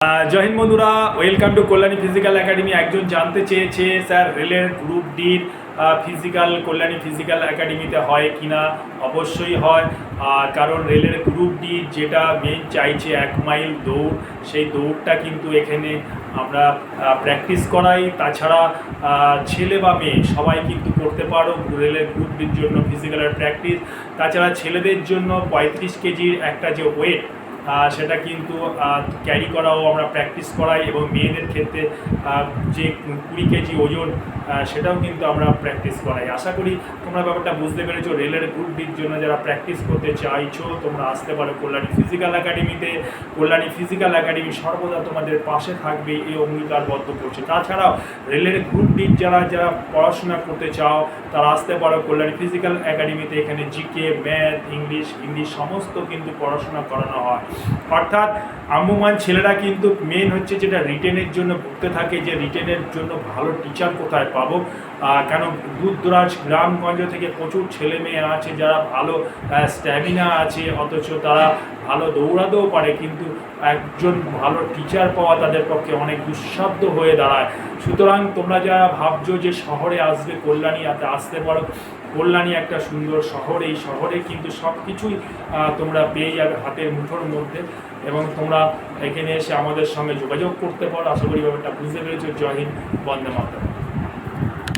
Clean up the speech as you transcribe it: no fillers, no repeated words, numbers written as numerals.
জয় হিন্দ বন্ধুরা, welcome to Kalyani physical academy. একজন জানতে চেয়েছে স্যার রেলের গ্রুপ ডির ফিজিক্যাল কল্যাণী ফিজিক্যাল একাডেমিতে হয় কিনা। অবশ্যই হয়, কারণ রেলের গ্রুপ ডি যেটা মেন চাইছে 1 মাইল দৌড়, সেই দৌড়টা কিন্তু এখানে আমরা প্র্যাকটিস করাই। তাছাড়া ছেলে বা মেয়ে সবাই কিন্তু করতে পারো রেলের গ্রুপ ডির জন্য ফিজিক্যালের প্র্যাকটিস। তাছাড়া ছেলেদের জন্য 35 কেজির একটা যে ওয়েট সেটা কিন্তু ক্যারি করাও আমরা প্র্যাকটিস করাই, এবং মেয়েদের ক্ষেত্রে যে 20 কেজি ওজন সেটাও কিন্তু আমরা প্র্যাকটিস করাই। আশা করি তোমরা ব্যাপারটা বুঝতে পেরেছো। রেলের গ্রুপ ডির জন্য যারা প্র্যাকটিস করতে চাইছো তোমরা আসতে পারো কল্যাণী ফিজিক্যাল একাডেমিতে। কল্যাণী ফিজিক্যাল একাডেমি সর্বদা তোমাদের পাশে থাকবে, এই অঙ্গীকারবদ্ধ করছে। তাছাড়াও রেলের গ্রুপ ডির যারা পড়াশোনা করতে চাও তারা আসতে পারো কল্যাণী ফিজিক্যাল একাডেমিতে। এখানে জিকে, ম্যাথ, ইংলিশ, হিন্দি সমস্ত কিন্তু পড়াশোনা করানো হয়। অর্থাৎ আম্মুমান ছেলেরা কিন্তু মেন হচ্ছে যেটা রিটেনের জন্য ভুগতে থাকে, যে রিটেনের জন্য ভালো টিচার কোথায় পাবো। কেন দূর দূরাজ গ্রামগঞ্জ থেকে প্রচুর ছেলে মেয়ে আছে যারা ভালো স্ট্যামিনা আছে, অথচ তারা ভালো দৌড়াতেও পারে, কিন্তু একজন ভালো টিচার পাওয়া তাদের পক্ষে অনেক দুঃসাধ্য হয়ে দাঁড়ায়। সুতরাং তোমরা যারা ভাবছো যে শহরে আসবে কল্যাণী, আসতে পারো। কল্যাণী একটা সুন্দর শহর, এই শহরে কিন্তু সব কিছুই তোমরা পেয়ে যাবে হাতের মুঠোর মধ্যে, এবং তোমরা এখানে এসে আমাদের সঙ্গে যোগাযোগ করতে পারো। আশা করি ব্যাপারটা বুঝতে পেরেছো। জয় হিন্দ, বন্দে মাতরম।